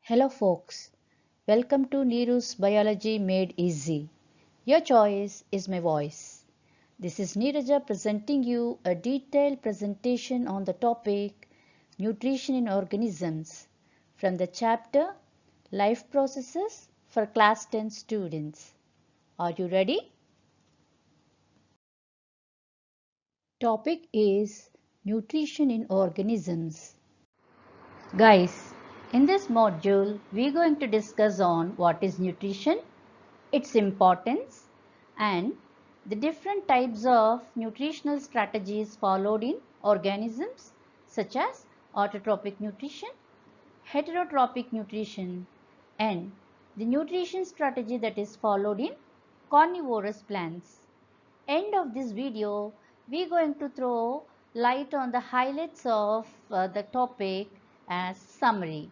Hello folks, welcome to Neeru's Biology Made Easy. Your choice is my voice. This is Neeraja presenting you a detailed presentation on the topic Nutrition in Organisms from the chapter Life Processes for Class 10 students. Are you ready? Topic is Nutrition in Organisms. Guys, in this module, we are going to discuss on what is nutrition, its importance, and the different types of nutritional strategies followed in organisms such as autotrophic nutrition, heterotrophic nutrition, and the nutrition strategy that is followed in carnivorous plants. End of this video, we are going to throw light on the highlights of the topic as summary.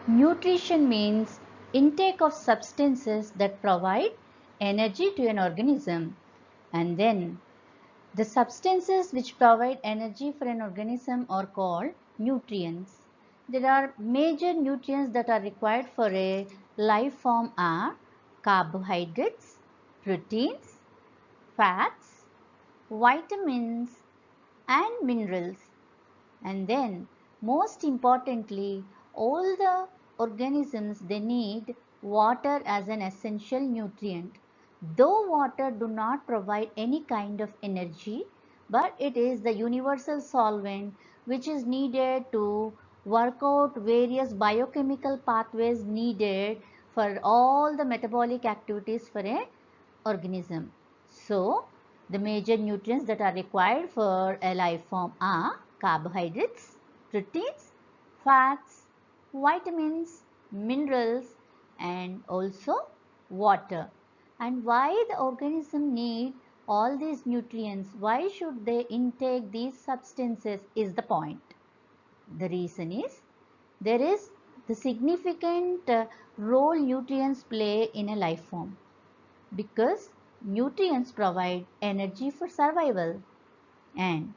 Nutrition means intake of substances that provide energy to an organism, and then the substances which provide energy for an organism are called nutrients. There are major nutrients that are required for a life form are carbohydrates, proteins, fats, vitamins and minerals. And then most importantly, all the organisms, they need water as an essential nutrient. Though water do not provide any kind of energy, but it is the universal solvent which is needed to work out various biochemical pathways needed for all the metabolic activities for a organism. So, the major nutrients that are required for a life form are carbohydrates, proteins, fats, vitamins, minerals and also water. And why the organism need all these nutrients? Why should they intake these substances is the point. The reason is there is the significant role nutrients play in a life form, because nutrients provide energy for survival and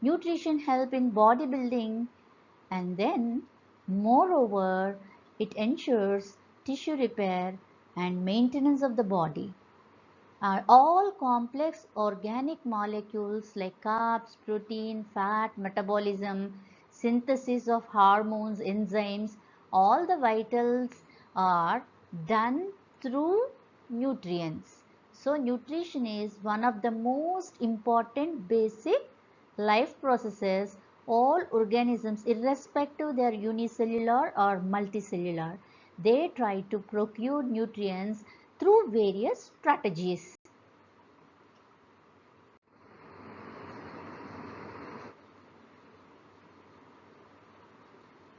nutrition help in bodybuilding, and then moreover it ensures tissue repair and maintenance of the body. Are all complex organic molecules like carbs, protein, fat, metabolism, synthesis of hormones, enzymes, all the vitals are done through nutrients. So nutrition is one of the most important basic life processes all organisms, irrespective they are unicellular or multicellular. They try to procure nutrients through various strategies.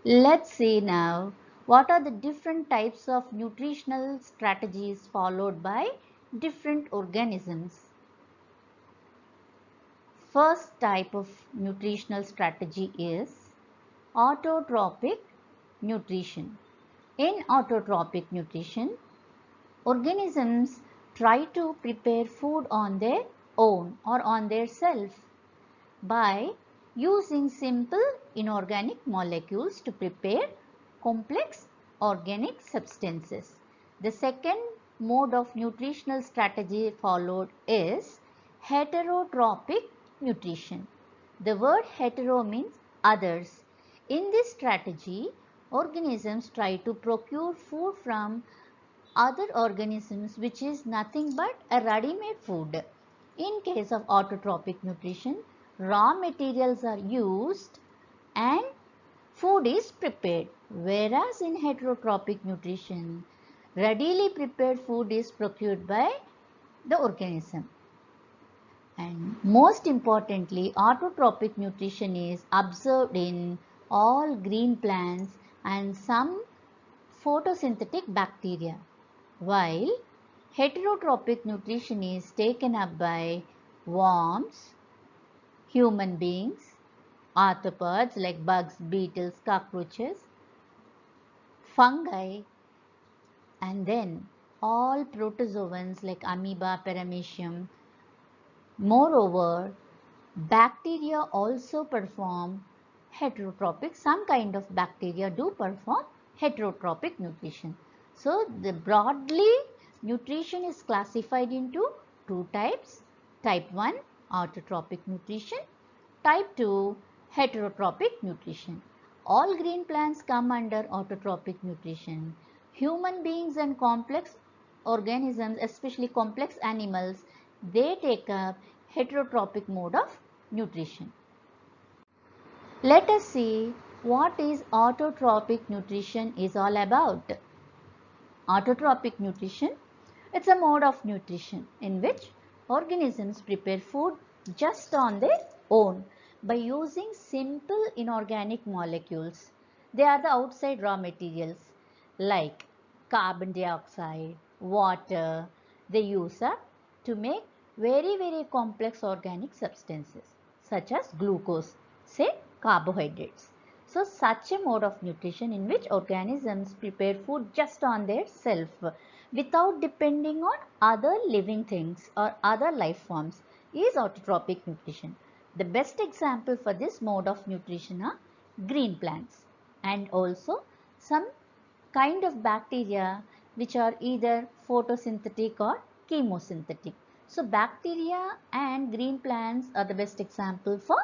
Let's see now what are the different types of nutritional strategies followed by different organisms. First type of nutritional strategy is autotrophic nutrition. In autotrophic nutrition, organisms try to prepare food on their own or on their self by using simple inorganic molecules to prepare complex organic substances. The second mode of nutritional strategy followed is heterotrophic nutrition. The word hetero means others. In this strategy, organisms try to procure food from other organisms, which is nothing but a ready-made food. In case of autotrophic nutrition, raw materials are used and food is prepared, whereas in heterotrophic nutrition, readily prepared food is procured by the organism. And most importantly, autotrophic nutrition is observed in all green plants and some photosynthetic bacteria, while heterotrophic nutrition is taken up by worms, human beings, arthropods like bugs, beetles, cockroaches, fungi, and then all protozoans like amoeba, paramecium. Moreover, bacteria also perform heterotrophic. Some kind of bacteria do perform heterotrophic nutrition. So broadly nutrition is classified into two types. Type 1 autotrophic nutrition, type 2 heterotrophic nutrition. All green plants come under autotrophic nutrition. Human beings and complex organisms, especially complex animals, they take up heterotrophic mode of nutrition. Let us see what is autotrophic nutrition is all about. Autotrophic nutrition, it's a mode of nutrition in which organisms prepare food just on their own by using simple inorganic molecules. They are the outside raw materials like carbon dioxide, water. They use up to make very complex organic substances such as glucose, say carbohydrates. So such a mode of nutrition in which organisms prepare food just on their self without depending on other living things or other life forms is autotrophic nutrition. The best example for this mode of nutrition are green plants and also some kind of bacteria which are either photosynthetic or chemosynthetic. So bacteria and green plants are the best example for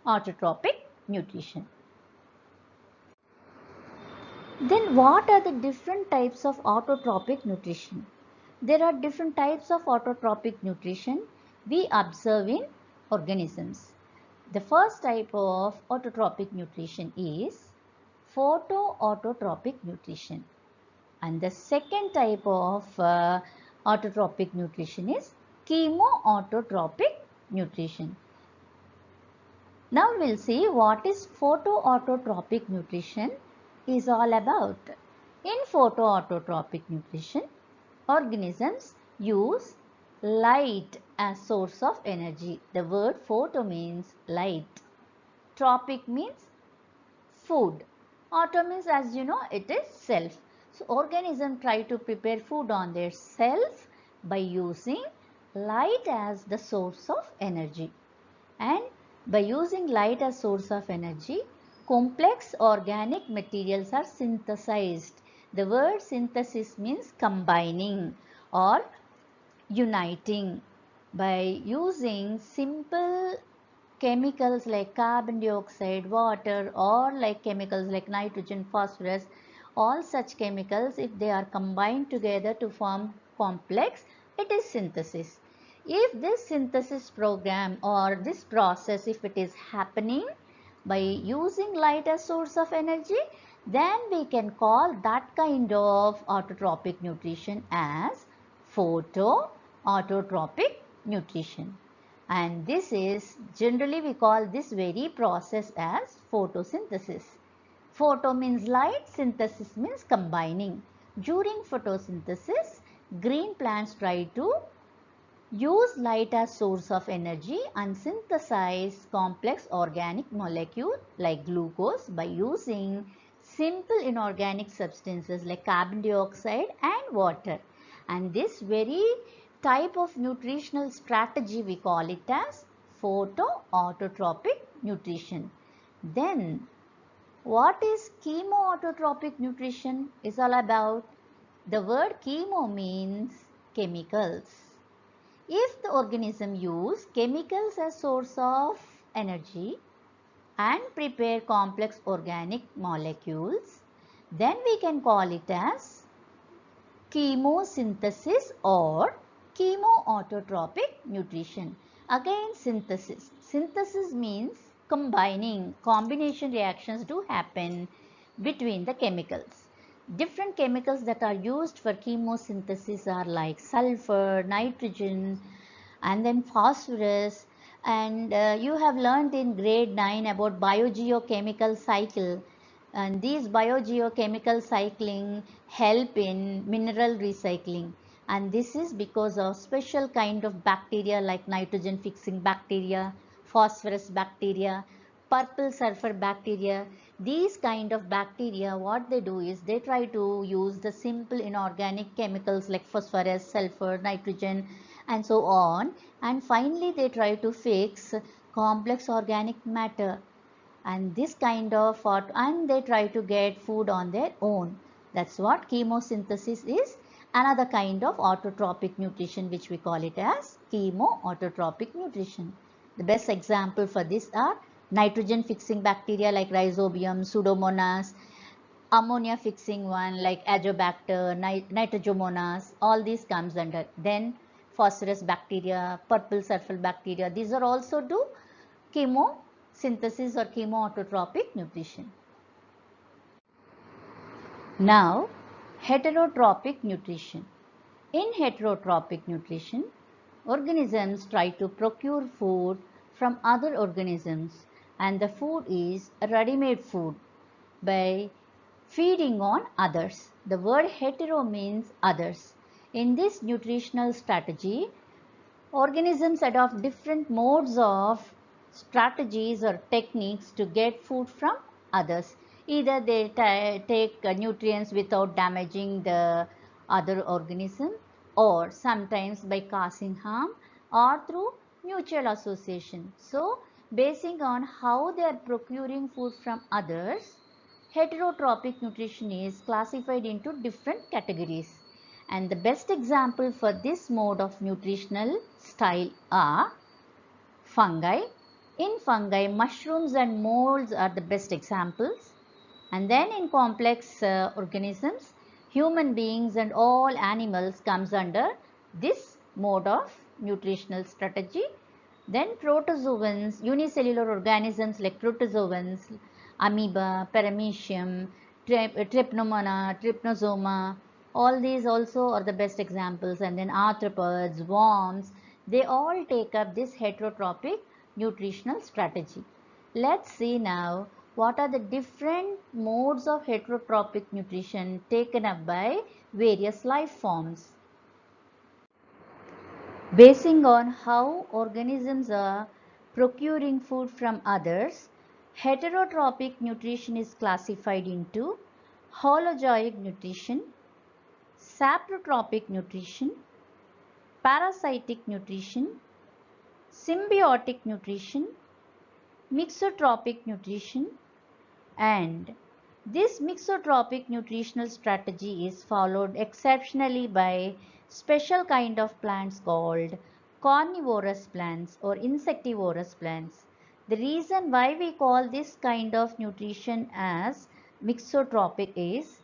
autotrophic nutrition. Then what are the different types of autotrophic nutrition? There are different types of autotrophic nutrition we observe in organisms. The first type of autotrophic nutrition is photoautotrophic nutrition. And the second type of autotrophic nutrition is chemoautotrophic nutrition. Now we'll see what is photoautotropic nutrition is all about. In photoautotropic nutrition, organisms use light as source of energy. The word photo means light. Tropic means food. Auto means, as you know, it is self. So organisms try to prepare food on their self by using light as the source of energy. And by using light as source of energy, complex organic materials are synthesized. The word synthesis means combining or uniting. By using simple chemicals like carbon dioxide, water, or like chemicals like nitrogen, phosphorus, all such chemicals, if they are combined together to form complex, it is synthesis. If this synthesis program or this process, if it is happening by using light as source of energy, then we can call that kind of autotrophic nutrition as photoautotropic nutrition. And this is generally we call this very process as photosynthesis. Photo means light, synthesis means combining. During photosynthesis, green plants try to use light as source of energy and synthesize complex organic molecule like glucose by using simple inorganic substances like carbon dioxide and water. And this very type of nutritional strategy we call it as photoautotropic nutrition. Then what is chemoautotropic nutrition is all about? The word chemo means chemicals. If the organism use chemicals as source of energy and prepare complex organic molecules, then we can call it as chemosynthesis or chemoautotropic nutrition. Again synthesis. Synthesis means combining. Combination reactions do happen between the chemicals. Different chemicals that are used for chemosynthesis are like sulfur, nitrogen, and then phosphorus. And you have learned in grade 9 about biogeochemical cycle. And these biogeochemical cycling help in mineral recycling. And this is because of special kind of bacteria like nitrogen fixing bacteria, phosphorus bacteria, purple sulfur bacteria. These kind of bacteria, what they do is they try to use the simple inorganic chemicals like phosphorus, sulfur, nitrogen, and so on, and finally they try to fix complex organic matter. and this kind of and they try to get food on their own. That's what chemosynthesis is, another kind of autotrophic nutrition, which we call it as chemoautotropic nutrition. The best example for this are nitrogen fixing bacteria like Rhizobium, Pseudomonas, ammonia fixing one like Azobacter, Nitrosomonas, all these comes under. Then phosphorus bacteria, purple sulfur bacteria, these are also do chemosynthesis or chemoautotropic nutrition. Now, heterotrophic nutrition. In heterotrophic nutrition, organisms try to procure food from other organisms, and the food is ready-made food by feeding on others. The word hetero means others. In this nutritional strategy, organisms adopt different modes of strategies or techniques to get food from others. Either they take nutrients without damaging the other organism, or sometimes by causing harm, or through mutual association. So, basing on how they are procuring food from others, heterotrophic nutrition is classified into different categories. And the best example for this mode of nutritional style are fungi. In fungi, mushrooms and molds are the best examples. And then in complex organisms, human beings and all animals comes under this mode of nutritional strategy. Then protozoans, unicellular organisms like protozoans, amoeba, paramecium, trypnomona, trypnosoma, all these also are the best examples. And then arthropods, worms, they all take up this heterotrophic nutritional strategy. Let's see now what are the different modes of heterotrophic nutrition taken up by various life forms. Basing on how organisms are procuring food from others, heterotrophic nutrition is classified into holozoic nutrition, saprotropic nutrition, parasitic nutrition, symbiotic nutrition, mixotropic nutrition, and this mixotropic nutritional strategy is followed exceptionally by special kind of plants called carnivorous plants or insectivorous plants. The reason why we call this kind of nutrition as mixotropic is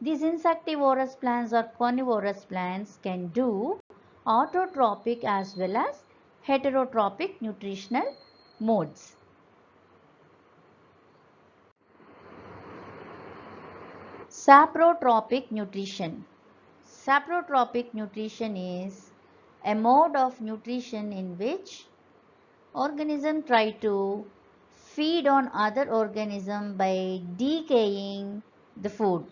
these insectivorous plants or carnivorous plants can do autotropic as well as heterotrophic nutritional modes. Saprotropic nutrition. Saprotropic nutrition is a mode of nutrition in which organisms try to feed on other organisms by decaying the food.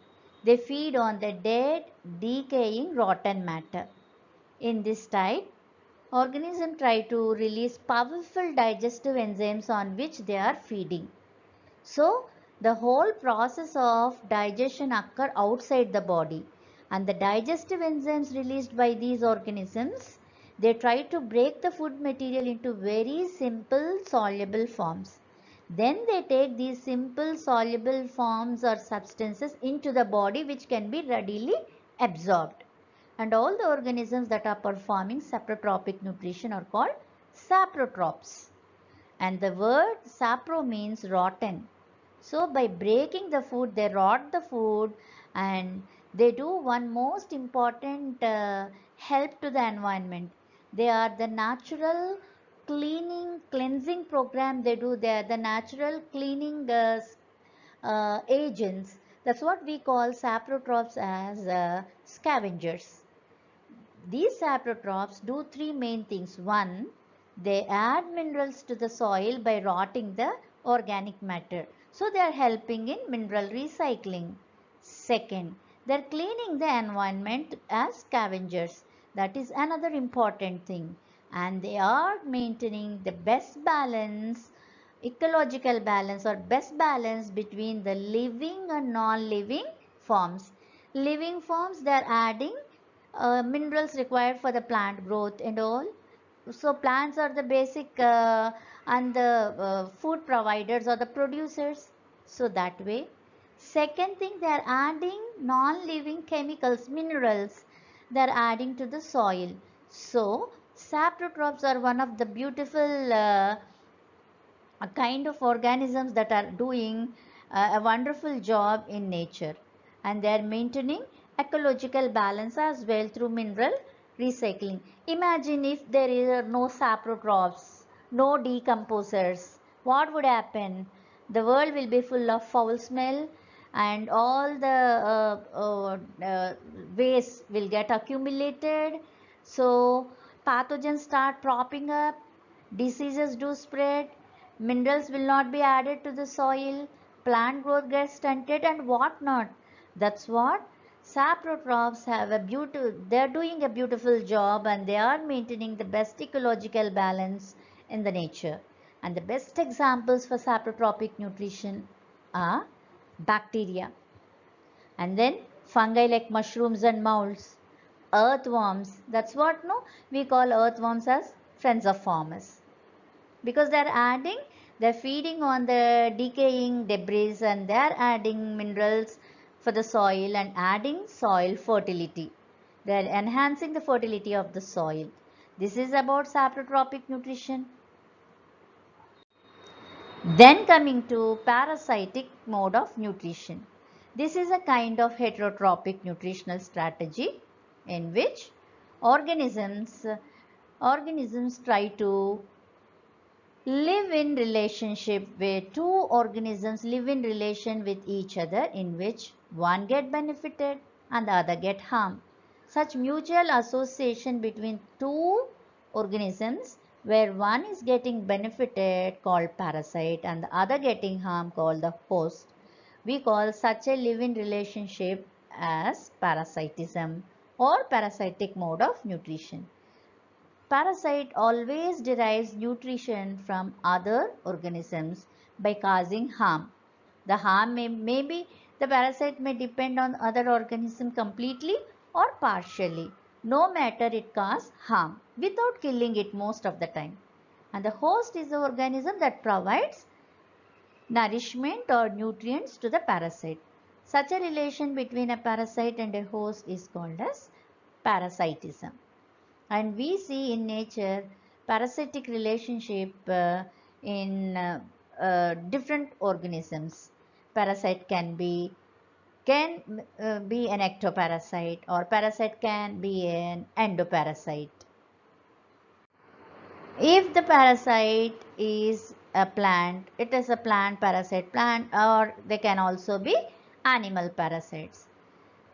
They feed on the dead, decaying, rotten matter. In this type, organisms try to release powerful digestive enzymes on which they are feeding. So, the whole process of digestion occurs outside the body, and the digestive enzymes released by these organisms, they try to break the food material into very simple soluble forms. Then they take these simple soluble forms or substances into the body, which can be readily absorbed. And all the organisms that are performing saprotropic nutrition are called saprotrophs. And the word sapro means rotten. So by breaking the food, they rot the food, and they do one most important help to the environment. They are the natural cleansing program they do. They are the natural cleaning agents. That's what we call saprotrophs as scavengers. These saprotrophs do three main things. One, they add minerals to the soil by rotting the organic matter. So they are helping in mineral recycling. Second, they are cleaning the environment as scavengers. That is another important thing. And they are maintaining the best balance, ecological balance or best balance between the living and non-living forms. Living forms, they are adding minerals required for the plant growth and all. So plants are the basic and the food providers or the producers. So that way. Second thing, they are adding non-living chemicals, minerals, they are adding to the soil. So saprotrophs are one of the beautiful a kind of organisms that are doing a wonderful job in nature, and they are maintaining ecological balance as well through mineral recycling. Imagine if there is no saprotrophs, no decomposers, what would happen? The world will be full of foul smell, and all the waste will get accumulated. So pathogens start propping up, diseases do spread, minerals will not be added to the soil, plant growth gets stunted, and what not. That's what saprotrophs have a beautiful, they're doing a beautiful job, and they are maintaining the best ecological balance in the nature. And the best examples for saprotrophic nutrition are bacteria, and then fungi like mushrooms and molds, earthworms. That's what no we call earthworms as friends of farmers, because they're feeding on the decaying debris, and they're adding minerals for the soil and adding soil fertility. They're enhancing the fertility of the soil. This is about saprotrophic nutrition. Then coming to parasitic mode of nutrition. This is a kind of heterotrophic nutritional strategy in which organisms try to live in relationship, where two organisms live in relation with each other, in which one get benefited and the other get harmed. Such mutual association between two organisms where one is getting benefited called parasite and the other getting harm called the host, we call such a live-in relationship as parasitism or parasitic mode of nutrition. Parasite always derives nutrition from other organisms by causing harm. The harm may be the parasite may depend on other organism completely or partially. No matter, it causes harm without killing it most of the time. And the host is the organism that provides nourishment or nutrients to the parasite. Such a relation between a parasite and a host is called as parasitism. And we see in nature parasitic relationship in different organisms. Parasite can be an ectoparasite, or parasite can be an endoparasite. If the parasite is a plant, it is a plant parasite plant, or they can also be animal parasites.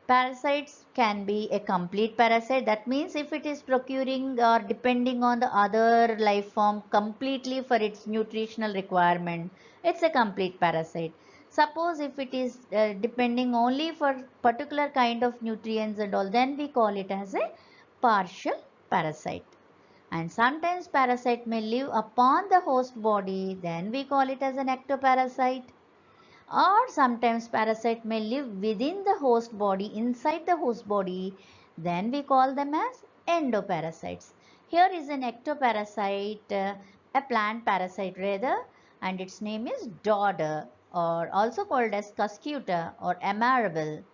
Parasites can be a complete parasite. That means if it is procuring or depending on the other life form completely for its nutritional requirement, it's a complete parasite. Suppose if it is depending only for particular kind of nutrients and all, then we call it as a partial parasite. And sometimes parasite may live upon the host body, then we call it as an ectoparasite. Or sometimes parasite may live within the host body, inside the host body, then we call them as endoparasites. Here is an ectoparasite, a plant parasite rather, and its name is dodder, or also called as cuscuta or amarable.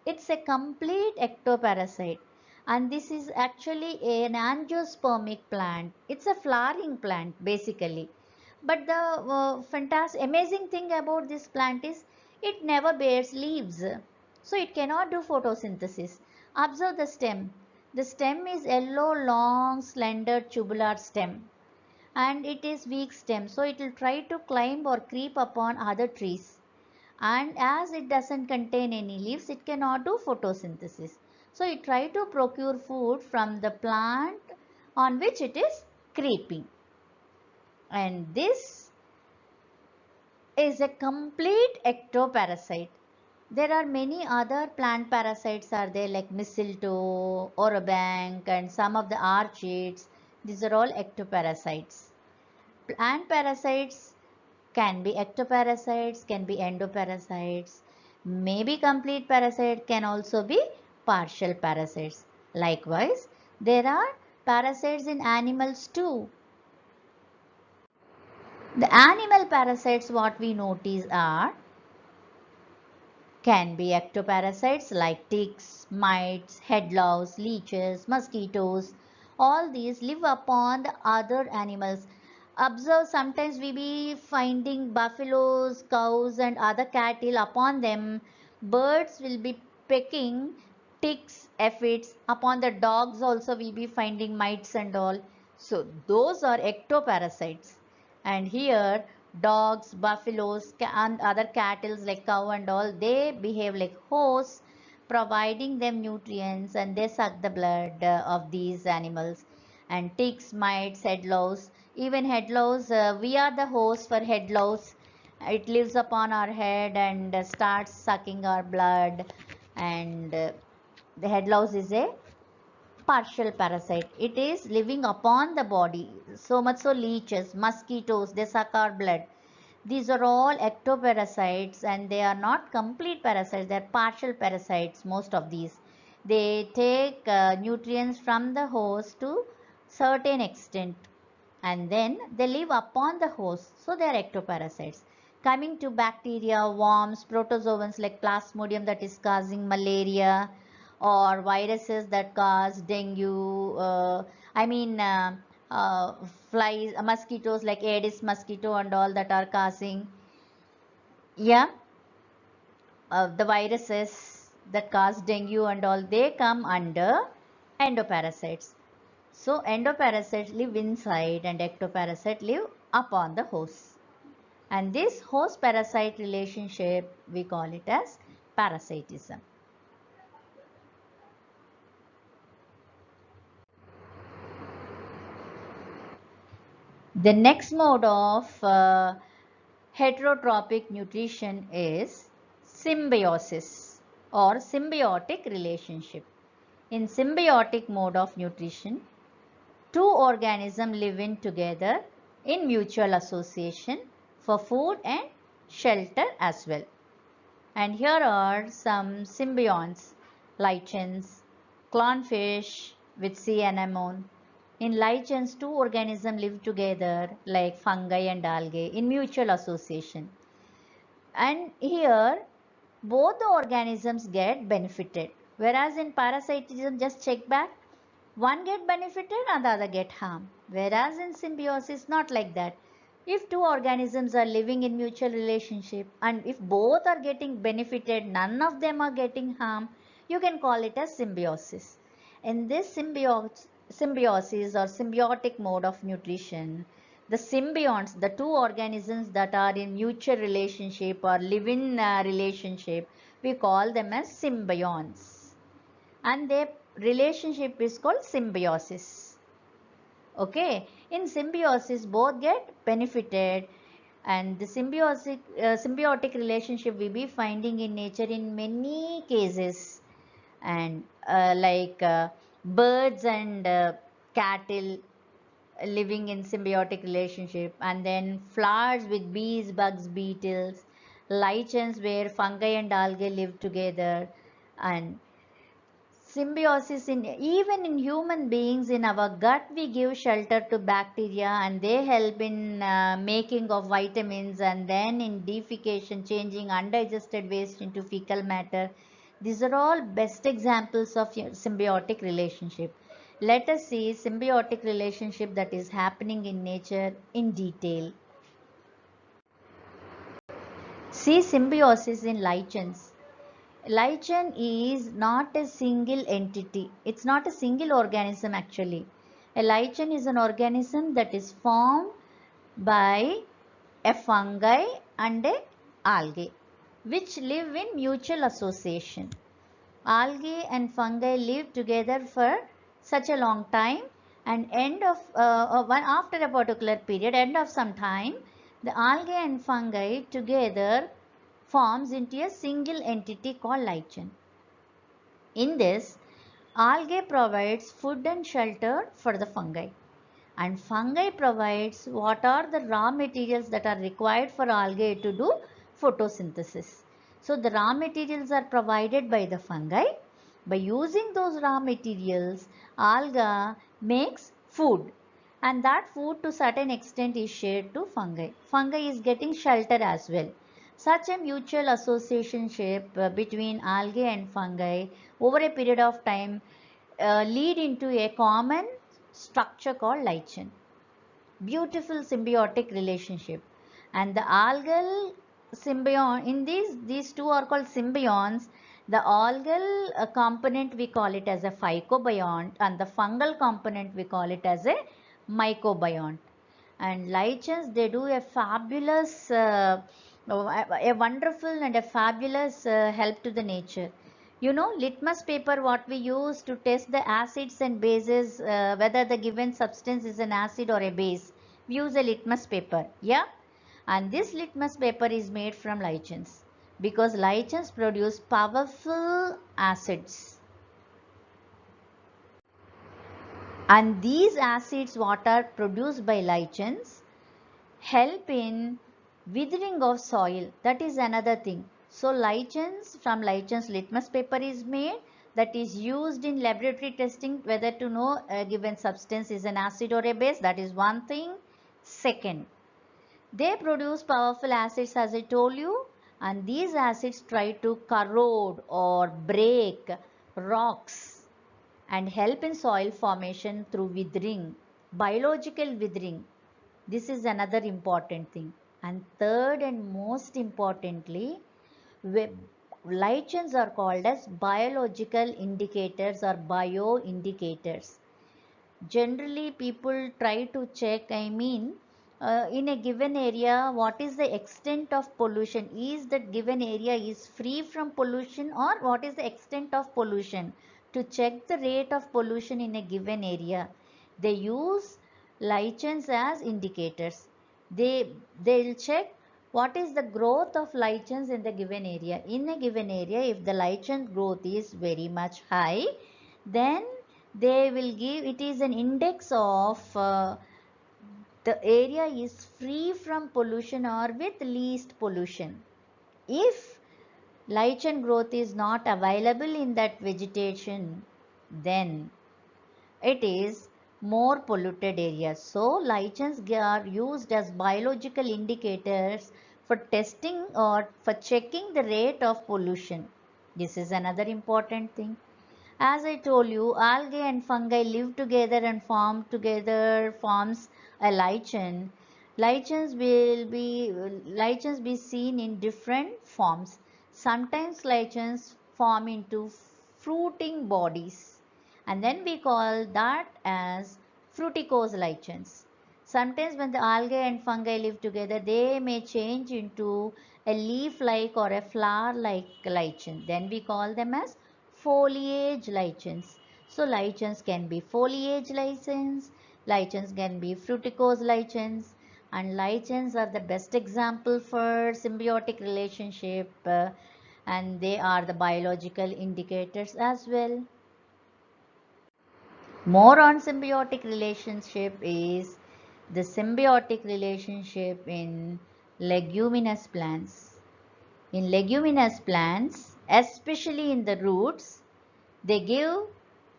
It's a complete ectoparasite, and this is actually an angiospermic plant. It's a flowering plant basically. But the amazing thing about this plant is it never bears leaves. So it cannot do photosynthesis. Observe the stem. The stem is yellow, long, slender, tubular stem. And it is weak stem. So it will try to climb or creep upon other trees. And as it doesn't contain any leaves, it cannot do photosynthesis. So it try to procure food from the plant on which it is creeping. And this is a complete ectoparasite. There are many other plant parasites are there, like mistletoe, orobank, and some of the orchids. These are all ectoparasites. Plant parasites can be ectoparasites, can be endoparasites, maybe complete parasite, can also be partial parasites. Likewise, there are parasites in animals too. The animal parasites what we notice are can be ectoparasites like ticks, mites, headlouse, leeches, mosquitoes. All these live upon the other animals. Observe sometimes we be finding buffaloes, cows and other cattle upon them. Birds will be pecking ticks, aphids. Upon the dogs also we be finding mites and all. So those are ectoparasites. And here dogs, buffaloes and other cattle like cow and all, they behave like hosts, providing them nutrients, and they suck the blood of these animals. And ticks, mites, headlouse, even headlouse, we are the host for headlouse. It lives upon our head and starts sucking our blood. And the headlouse is a partial parasite. It is living upon the body. So much so leeches, mosquitoes, they suck our blood. These are all ectoparasites and they are not complete parasites, they are partial parasites, most of these. They take nutrients from the host to certain extent and then they live upon the host. So they are ectoparasites. Coming to bacteria, worms, protozoans like Plasmodium that is causing malaria, or viruses that cause dengue, uh, flies, mosquitoes like Aedes mosquito and all that are causing, yeah, the viruses that cause dengue and all, they come under endoparasites. So endoparasites live inside and ectoparasites live upon the host. And this host parasite relationship, we call it as parasitism. The next mode of heterotrophic nutrition is symbiosis or symbiotic relationship. In symbiotic mode of nutrition, two organisms live in together in mutual association for food and shelter as well. And here are some symbionts: lichens, clownfish with sea anemone. In lichens, two organisms live together like fungi and algae in mutual association. And here both the organisms get benefited. Whereas in parasitism, just check back, one get benefited and the other get harmed. Whereas in symbiosis, not like that. If two organisms are living in mutual relationship and if both are getting benefited, none of them are getting harmed, you can call it as symbiosis. In this symbiosis or symbiotic mode of nutrition, the symbionts, the two organisms that are in mutual relationship or live in relationship, we call them as symbionts. And their relationship is called symbiosis. Okay, in symbiosis both get benefited, and the symbiotic relationship we be finding in nature in many cases. And birds and cattle living in symbiotic relationship, and then flowers with bees, bugs, beetles, lichens where fungi and algae live together, and symbiosis in even in human beings. In our gut we give shelter to bacteria and they help in making of vitamins, and then in defecation changing undigested waste into fecal matter. These are all best examples of symbiotic relationship. Let us see symbiotic relationship that is happening in nature in detail. See symbiosis in lichens. Lichen is not a single entity. It's not a single organism actually. A lichen is an organism that is formed by a fungi and a algae which live in mutual association. Algae and fungi live together for such a long time, and after a particular period, end of some time, the algae and fungi together forms into a single entity called lichen. In this, algae provides food and shelter for the fungi, and fungi provides what are the raw materials that are required for algae to do photosynthesis. So the raw materials are provided by the fungi. By using those raw materials, alga makes food, and that food to certain extent is shared to fungi. Fungi is getting shelter as well. Such a mutual associationship between algae and fungi over a period of time lead into a common structure called lichen. Beautiful symbiotic relationship. And the algal symbiont, in these two are called symbionts. The algal component we call it as a phycobiont, and the fungal component we call it as a mycobiont. And lichens, they do a fabulous a wonderful and a fabulous help to the nature. You know, litmus paper, what we use to test the acids and bases, whether the given substance is an acid or a base, we use a litmus paper. Yeah, and this litmus paper is made from lichens, because lichens produce powerful acids, and these acids what are produced by lichens help in withering of soil. That is another thing. So lichens, from lichens litmus paper is made, that is used in laboratory testing whether to know a given substance is an acid or a base. That is one thing. Second, they produce powerful acids as I told you, and these acids try to corrode or break rocks and help in soil formation through withering, biological withering. This is another important thing. And third and most importantly, lichens are called as biological indicators or bioindicators. Generally, people try to check, in a given area, what is the extent of pollution? Is that given area is free from pollution, or what is the extent of pollution? To check the rate of pollution in a given area, they use lichens as indicators. They'll check what is the growth of lichens in the given area. In a given area, if the lichen growth is very much high, then they will give, it is an index of the area is free from pollution or with least pollution. If lichen growth is not available in that vegetation, then it is more polluted areas. So lichens are used as biological indicators for testing or for checking the rate of pollution. This is another important thing. As I told you, algae and fungi live together and forms a lichen. Lichens be seen in different forms. Sometimes lichens form into fruiting bodies, and then we call that as fruticose lichens. Sometimes when the algae and fungi live together, they may change into a leaf-like or a flower-like lichen. Then we call them as foliage lichens. So lichens can be foliage lichens can be fruticose lichens, and lichens are the best example for symbiotic relationship, and they are the biological indicators as well. More on symbiotic relationship is the symbiotic relationship in leguminous plants. In leguminous plants, especially in the roots, they give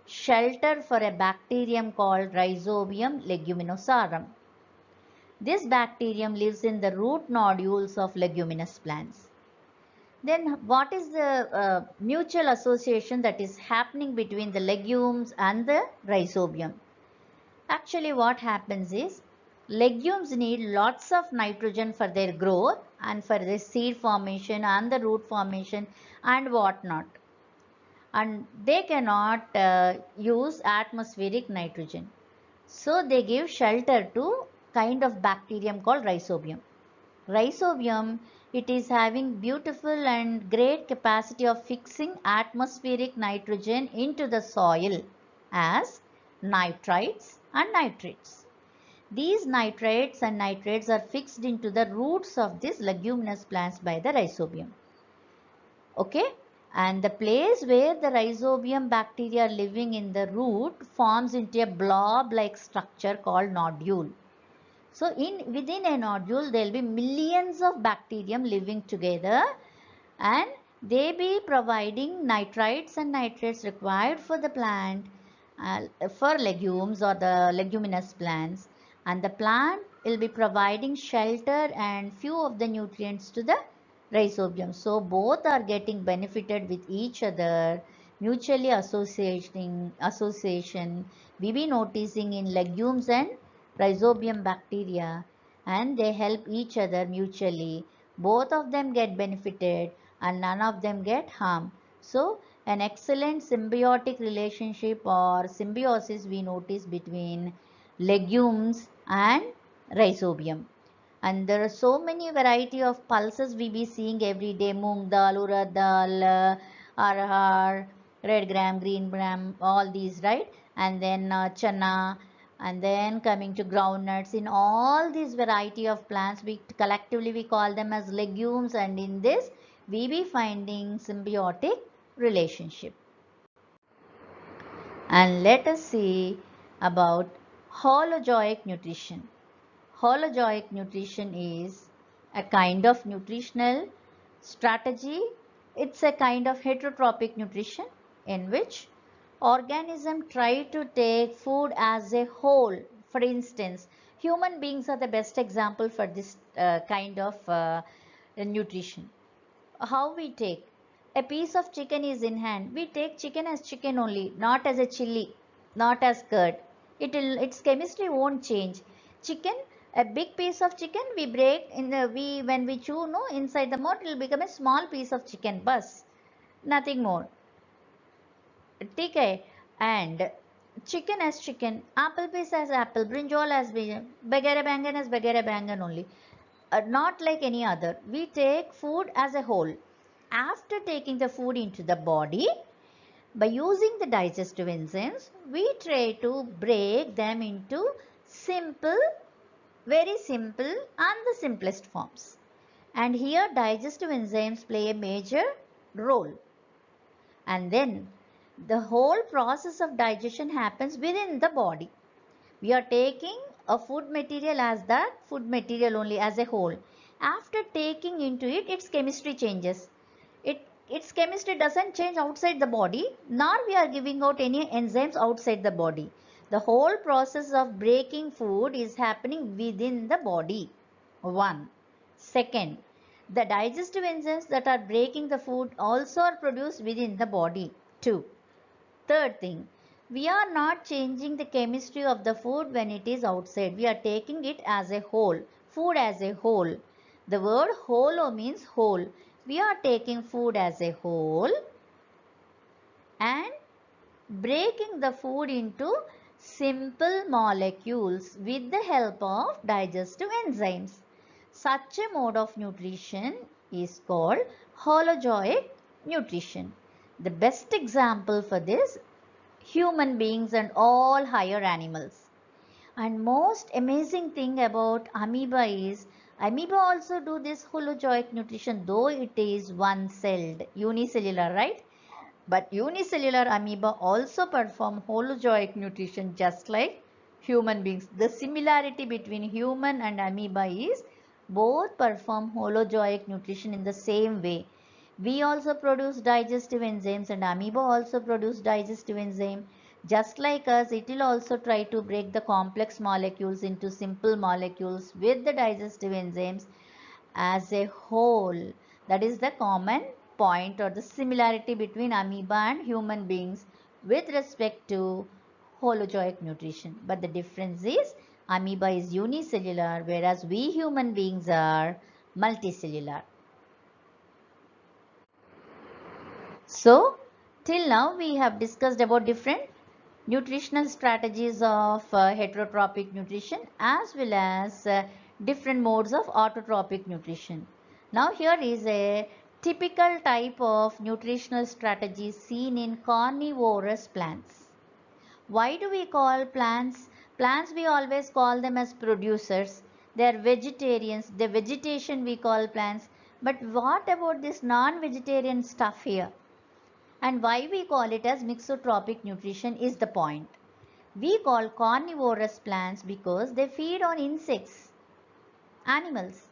shelter for a bacterium called Rhizobium leguminosarum. This bacterium lives in the root nodules of leguminous plants. Then what is the mutual association that is happening between the legumes and the rhizobium? Actually, what happens is, legumes need lots of nitrogen for their growth and for the seed formation and the root formation and whatnot. And they cannot use atmospheric nitrogen. So they give shelter to kind of bacterium called Rhizobium. Rhizobium, it is having beautiful and great capacity of fixing atmospheric nitrogen into the soil as nitrites and nitrates. These nitrates and nitrates are fixed into the roots of these leguminous plants by the rhizobium. Okay, and the place where the rhizobium bacteria are living in the root forms into a blob-like structure called nodule. So within a nodule there will be millions of bacterium living together, and they be providing nitrites and nitrates required for the plant, for legumes or the leguminous plants, and the plant will be providing shelter and few of the nutrients to the rhizobium. So both are getting benefited with each other, mutually association we be noticing in legumes and rhizobium bacteria, and they help each other mutually. Both of them get benefited and none of them get harmed. So an excellent symbiotic relationship or symbiosis we notice between legumes and rhizobium. And there are so many variety of pulses we be seeing every day: moong dal, urad dal, arhar, red gram, green gram, all these, right? And then chana, and then coming to groundnuts. In all these variety of plants, we collectively we call them as legumes, and in this we be finding symbiotic relationship. And let us see about holozoic nutrition. Holozoic nutrition is a kind of nutritional strategy. It's a kind of heterotrophic nutrition in which organisms try to take food as a whole. For instance, human beings are the best example for this kind of nutrition. How we take a piece of chicken is in hand, we take chicken as chicken only, not as a chili, not as curd. Its chemistry won't change. Chicken, a big piece of chicken we break in the, we when we chew, no, inside the mouth it will become a small piece of chicken, bus, nothing more. Okay. And chicken as chicken, apple piece as apple, brinjal as brinjal, bagara bangan as bagara bangan only, not like any other. We take food as a whole. After taking the food into the body, by using the digestive enzymes, we try to break them into simple, very simple, and the simplest forms. And here digestive enzymes play a major role. And then the whole process of digestion happens within the body. We are taking a food material as that food material only as a whole. After taking into it, its chemistry changes. Its chemistry doesn't change outside the body, nor we are giving out any enzymes outside the body. The whole process of breaking food is happening within the body. One. Second, the digestive enzymes that are breaking the food also are produced within the body. Two. Third thing, we are not changing the chemistry of the food when it is outside. We are taking it as a whole, food as a whole. The word holo means whole. We are taking food as a whole and breaking the food into simple molecules with the help of digestive enzymes. Such a mode of nutrition is called holozoic nutrition. The best example for this, human beings and all higher animals. And most amazing thing about amoeba is, amoeba also do this holozoic nutrition, though it is one-celled, unicellular, right? But unicellular amoeba also perform holozoic nutrition just like human beings. The similarity between human and amoeba is both perform holozoic nutrition in the same way. We also produce digestive enzymes and amoeba also produce digestive enzyme. Just like us, it will also try to break the complex molecules into simple molecules with the digestive enzymes as a whole. That is the common point or the similarity between amoeba and human beings with respect to holozoic nutrition. But the difference is amoeba is unicellular, whereas we human beings are multicellular. So, till now we have discussed about different nutritional strategies of heterotrophic nutrition as well as different modes of autotrophic nutrition. Now here is a typical type of nutritional strategy seen in carnivorous plants. Why do we call plants? Plants we always call them as producers. They are vegetarians. The vegetation we call plants. But what about this non-vegetarian stuff here? And why we call it as mixotrophic nutrition is the point. We call carnivorous plants because they feed on insects, animals.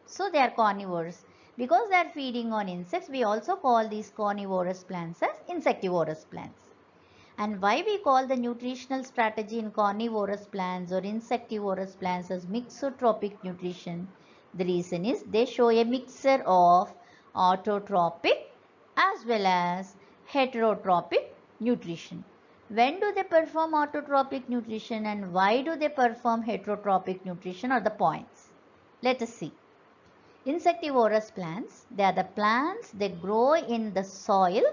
So they are carnivores. Because they are feeding on insects, we also call these carnivorous plants as insectivorous plants. And why we call the nutritional strategy in carnivorous plants or insectivorous plants as mixotropic nutrition? The reason is they show a mixture of autotropic as well as heterotropic nutrition. When do they perform autotropic nutrition and why do they perform heterotropic nutrition are the points. Let us see. Insectivorous plants, they are the plants that grow in the soil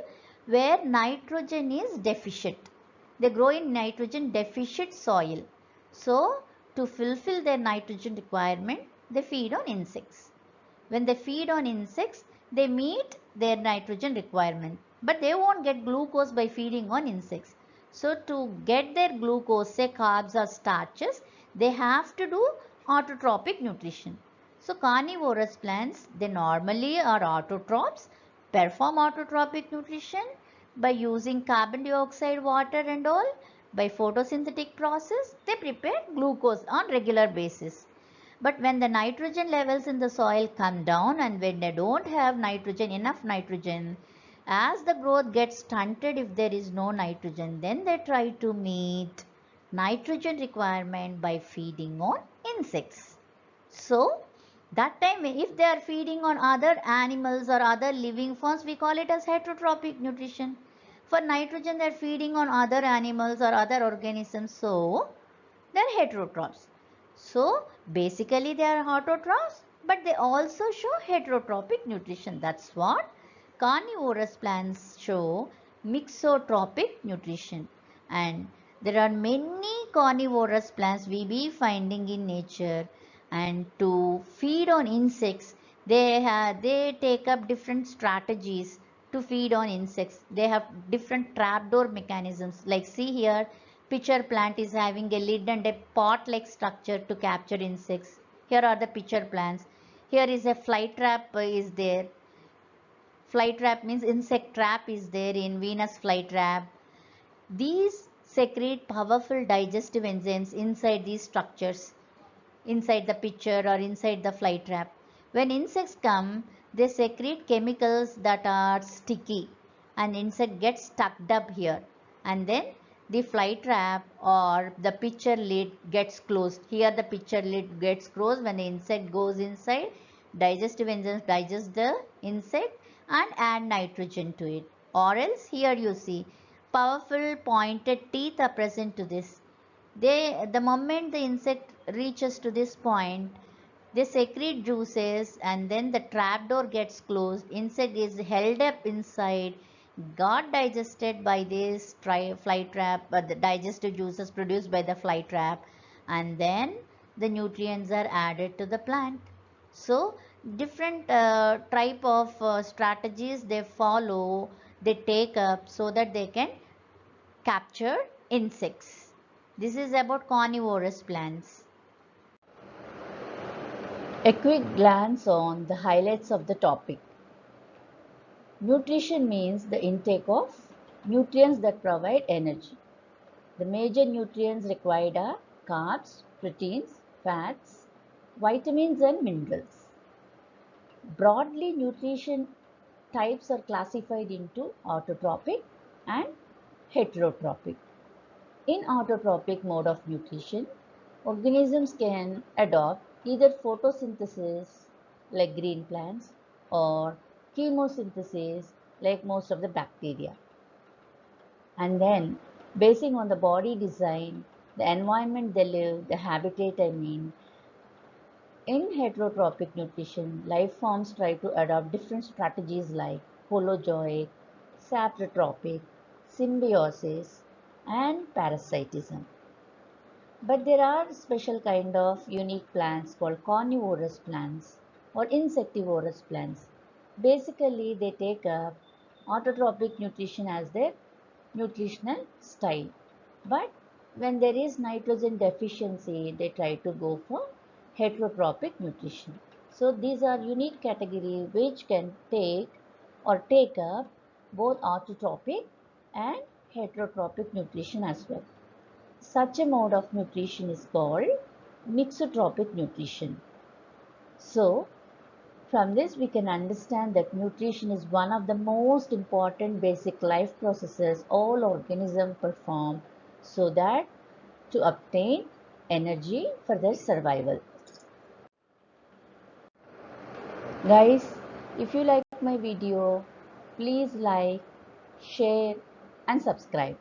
where nitrogen is deficient. They grow in nitrogen deficient soil. So, to fulfill their nitrogen requirement, they feed on insects. When they feed on insects, they meet their nitrogen requirement. But they won't get glucose by feeding on insects. So, to get their glucose, say carbs or starches, they have to do autotropic nutrition. So, carnivorous plants, they normally are autotrophs, perform autotropic nutrition by using carbon dioxide, water and all. By photosynthetic process, they prepare glucose on regular basis. But when the nitrogen levels in the soil come down and when they don't have nitrogen, enough nitrogen, as the growth gets stunted if there is no nitrogen, then they try to meet nitrogen requirement by feeding on insects. So, that time if they are feeding on other animals or other living forms, we call it as heterotropic nutrition. For nitrogen, they are feeding on other animals or other organisms, so they are heterotrophs. So, basically they are autotrophs, but they also show heterotropic nutrition. That's what carnivorous plants show mixotropic nutrition. And there are many carnivorous plants we be finding in nature, and to feed on insects they take up different strategies to feed on insects. They have different trapdoor mechanisms, like see here, pitcher plant is having a lid and a pot like structure to capture insects. Here are the pitcher plants. Here is a fly trap is there. Fly trap means insect trap is there in Venus flytrap. These secrete powerful digestive enzymes inside these structures, inside the pitcher or inside the fly trap. When insects come, they secrete chemicals that are sticky and insect gets stuck up here, and then the fly trap or the pitcher lid gets closed. Here the pitcher lid gets closed. When the insect goes inside, digestive enzymes digest the insect and add nitrogen to it. Or else here you see powerful pointed teeth are present to this. The moment the insect reaches to this point, they secrete juices and then the trapdoor gets closed. Insect is held up inside, got digested by this fly trap, the digestive juices produced by the fly trap, and then the nutrients are added to the plant. So different type of strategies they follow, they take up so that they can capture insects. This is about carnivorous plants. A quick glance on the highlights of the topic. Nutrition means the intake of nutrients that provide energy. The major nutrients required are carbs, proteins, fats, vitamins and minerals. Broadly, nutrition types are classified into autotropic and heterotropic. In autotropic mode of nutrition, organisms can adopt either photosynthesis like green plants or chemosynthesis like most of the bacteria. And then, basing on the body design, the environment they live, the habitat in heterotropic nutrition, life forms try to adopt different strategies like holozoic, saprotropic, symbiosis, and parasitism. But there are special kind of unique plants called carnivorous plants or insectivorous plants. Basically, they take up autotropic nutrition as their nutritional style. But when there is nitrogen deficiency, they try to go for heterotropic nutrition. So these are unique category which can take up both autotropic and heterotropic nutrition as well. Such a mode of nutrition is called mixotropic nutrition. So From this, we can understand that nutrition is one of the most important basic life processes all organisms perform so that to obtain energy for their survival. Guys, if you like my video, please like, share and subscribe.